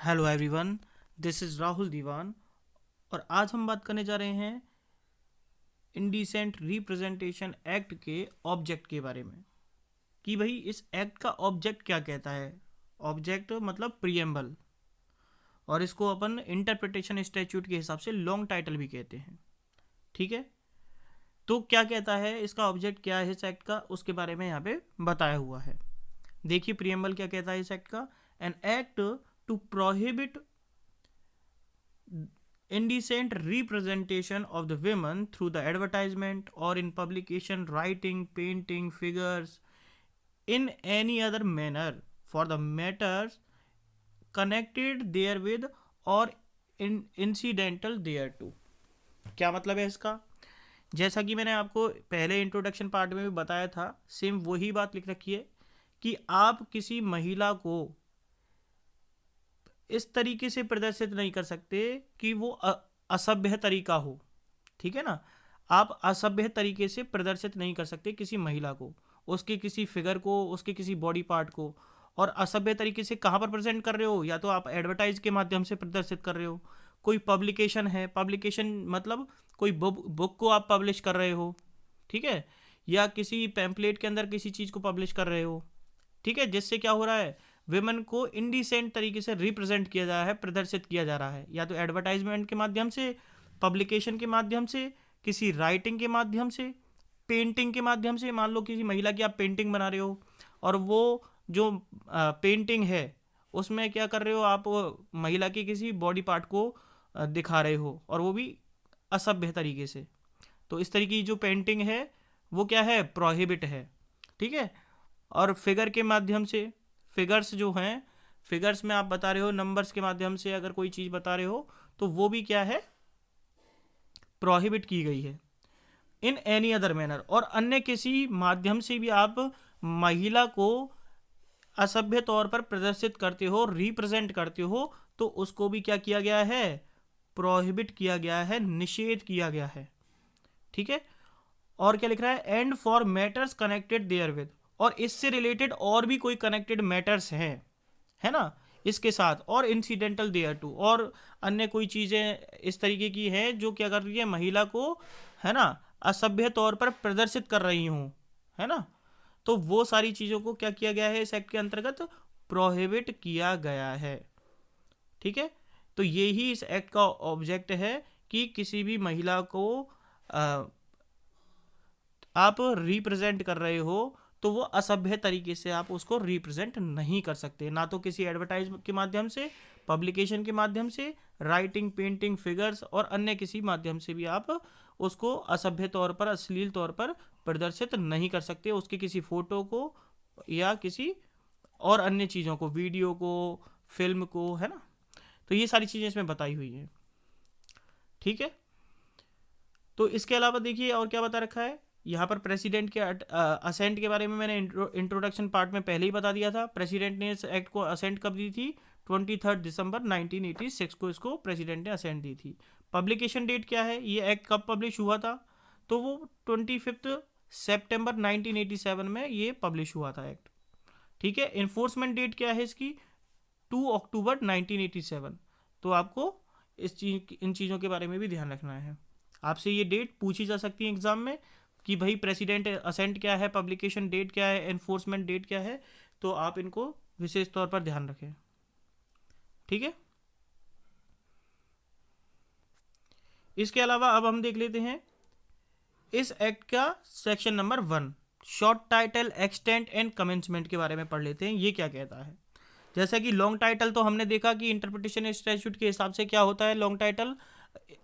Hello everyone, this is Rahul Diwan. और आज हम बात करने जा रहे हैं इंडिसेंट रिप्रेजेंटेशन एक्ट के ऑब्जेक्ट के बारे में कि भाई इस एक्ट का ऑब्जेक्ट क्या कहता है। ऑब्जेक्ट मतलब प्रियम्बल, और इसको अपन इंटरप्रिटेशन स्टैट्यूट के हिसाब से लॉन्ग टाइटल भी कहते हैं। ठीक है, तो क्या कहता है, इसका ऑब्जेक्ट क्या है इस एक्ट का, उसके बारे में यहाँ पे बताया हुआ है। देखिए प्रियम्बल क्या कहता है इस एक्ट का। An act to prohibit indecent representation of the women through the advertisement or in publication, writing, painting, figures, in any other manner for the matters connected therewith or incidental thereto। क्या मतलब है इसका? जैसा कि मैंने आपको पहले इंट्रोडक्शन पार्ट में भी बताया था, सेम वही बात लिख रखी है कि आप किसी महिला को इस तरीके से प्रदर्शित नहीं कर सकते कि वो असभ्य तरीका हो। ठीक है ना, आप असभ्य तरीके से प्रदर्शित नहीं कर सकते किसी महिला को, उसके किसी फिगर को, उसके किसी बॉडी पार्ट को। और असभ्य तरीके से कहाँ पर प्रेजेंट कर रहे हो? या तो आप एडवर्टाइज के माध्यम से प्रदर्शित कर रहे हो, कोई पब्लिकेशन है, पब्लिकेशन मतलब कोई बुक को आप पब्लिश कर रहे हो, ठीक है, या किसी पैम्पलेट के अंदर किसी चीज़ को पब्लिश कर रहे हो। ठीक है, जिससे क्या हो रहा है, विमेन को इंडिसेंट तरीके से रिप्रेजेंट किया जा रहा है, प्रदर्शित किया जा रहा है, या तो एडवर्टाइजमेंट के माध्यम से, पब्लिकेशन के माध्यम से, किसी राइटिंग के माध्यम से, पेंटिंग के माध्यम से। मान लो किसी महिला की आप पेंटिंग बना रहे हो, और वो जो पेंटिंग है उसमें क्या कर रहे हो, आप महिला के किसी बॉडी पार्ट को दिखा रहे हो, और वो भी असभ्य तरीके से। तो इस तरीके की जो पेंटिंग है वो क्या है, प्रोहिबिट है। ठीक है, और फिगर के माध्यम से, फिगर्स जो हैं, फिगर्स में आप बता रहे हो, नंबर्स के माध्यम से अगर कोई चीज़ बता रहे हो तो वो भी क्या है, प्रोहिबिट की गई है। इन एनी अदर मैनर, और अन्य किसी माध्यम से भी आप महिला को असभ्य तौर पर प्रदर्शित करते हो, रिप्रेजेंट करते हो, तो उसको भी क्या किया गया है, प्रोहिबिट किया गया है, निषेध किया गया है। ठीक है, और क्या लिख रहा है, and for matters connected therewith, और इससे रिलेटेड और भी कोई कनेक्टेड मैटर्स हैं, है ना, इसके साथ, और इंसिडेंटल देयर टू, और अन्य कोई चीज़ें इस तरीके की हैं जो क्या कर रही है, महिला को, है ना, असभ्य तौर पर प्रदर्शित कर रही हूँ, है ना, तो वो सारी चीज़ों को क्या किया गया है, इस एक्ट के अंतर्गत प्रोहिबिट किया गया है। ठीक है, तो ये ही इस एक्ट का ऑब्जेक्ट है कि किसी भी महिला को आप रिप्रेजेंट कर रहे हो तो वो असभ्य तरीके से आप उसको रिप्रेजेंट नहीं कर सकते, ना तो किसी एडवर्टाइज के माध्यम से, पब्लिकेशन के माध्यम से, राइटिंग, पेंटिंग, फिगर्स, और अन्य किसी माध्यम से भी आप उसको असभ्य तौर पर, अश्लील तौर पर प्रदर्शित नहीं कर सकते, उसके किसी फोटो को या किसी और अन्य चीज़ों को, वीडियो को, फिल्म को, है ना। तो ये सारी चीज़ें इसमें बताई हुई हैं। ठीक है, तो इसके अलावा देखिए और क्या बता रखा है यहाँ पर। प्रेसिडेंट के असेंट के बारे में मैंने इंट्रोडक्शन पार्ट में पहले ही बता दिया था। प्रेसिडेंट ने इस एक्ट को असेंट कब दी थी, 23 दिसंबर 1986 को इसको प्रेसिडेंट ने असेंट दी थी। पब्लिकेशन डेट क्या है, ये एक्ट कब पब्लिश हुआ था, तो वो 25 सितंबर 1987 में ये पब्लिश हुआ था एक्ट। ठीक है, इन्फोर्समेंट डेट क्या है इसकी, 2 अक्टूबर 1987। तो आपको इन चीज़ों के बारे में भी ध्यान रखना है। आपसे ये डेट पूछी जा सकती है एग्जाम में कि भाई प्रेसिडेंट असेंट क्या है, पब्लिकेशन डेट क्या है, एनफोर्समेंट डेट क्या है, तो आप इनको विशेष तौर पर ध्यान रखें। ठीक है, इसके अलावा अब हम देख लेते हैं इस एक्ट का section number 1, short title, extent and commencement के बारे में पढ़ लेते हैं, ये क्या कहता है। जैसा कि लॉन्ग टाइटल तो हमने देखा कि इंटरप्रिटेशन स्टैट्यूट के हिसाब से क्या होता है, लॉन्ग टाइटल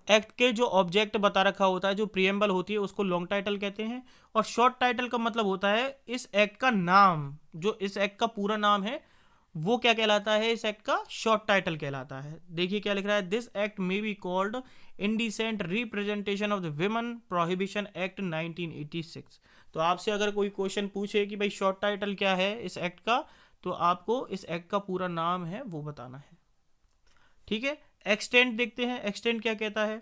एक्ट के जो ऑब्जेक्ट बता रखा होता है, जो प्रियम्बल होती है, उसको लॉन्ग टाइटल कहते हैं। और शॉर्ट टाइटल का मतलब होता है इस एक्ट का नाम, जो इस एक्ट का पूरा नाम है वो क्या कहलाता है, इस एक्ट का शॉर्ट टाइटल कहलाता है। देखिए क्या लिख रहा है, this act may be called indecent representation of the women prohibition act 1986। तो आपसे अगर कोई क्वेश्चन पूछे कि भाई शॉर्ट टाइटल क्या है इस एक्ट का, तो आपको इस एक्ट का पूरा नाम है वो बताना है। ठीक है, एक्सटेंड देखते हैं, एक्सटेंड क्या कहता है,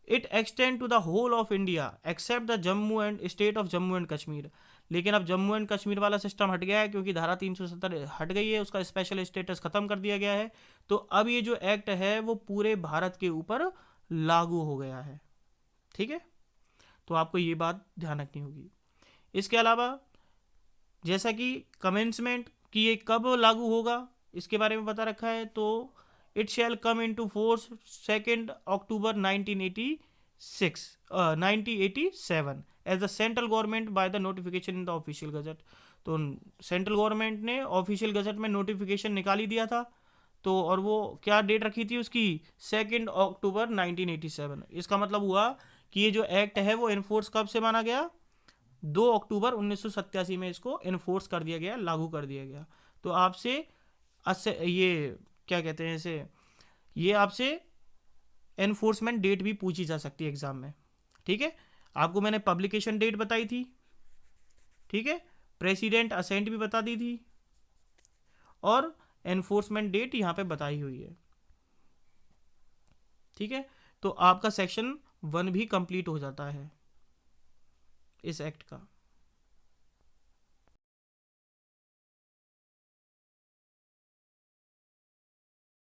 it extend to the whole of India except the Jammu and state of Jammu and Kashmir. लेकिन अब जम्मू एंड कश्मीर वाला सिस्टम हट गया है क्योंकि धारा 370 हट गई है, उसका स्पेशल स्टेटस खत्म कर दिया गया है। तो अब ये जो एक्ट है वो पूरे भारत के ऊपर लागू हो गया है। ठीक है, तो आपको ये बात ध्यान रखनी होगी। इसके अलावा जैसा कि कमेंसमेंट कि ये कब लागू होगा इसके बारे में बता रखा है, तो it shall come into force 2 October 1987 as the central government by the notification in the official gazette. तो सेंट्रल गवर्नमेंट ने ऑफिशियल गजट में नोटिफिकेशन निकाल ही दिया था। तो और वो क्या डेट रखी थी उसकी, 2 अक्टूबर 1987। इसका मतलब हुआ कि ये जो एक्ट है वो इन्फोर्स कब से माना गया, 2 अक्टूबर 1987 में इसको इन्फोर्स कर दिया गया, लागू कर दिया गया। तो आपसे ये क्या कहते हैं इसे, ये आपसे एनफोर्समेंट डेट भी पूछी जा सकती है एग्जाम में। ठीक है, आपको मैंने पब्लिकेशन डेट बताई थी, ठीक है, प्रेसिडेंट असेंट भी बता दी थी, और एनफोर्समेंट डेट यहां पे बताई हुई है। ठीक है, तो आपका सेक्शन 1 भी कंप्लीट हो जाता है इस एक्ट का।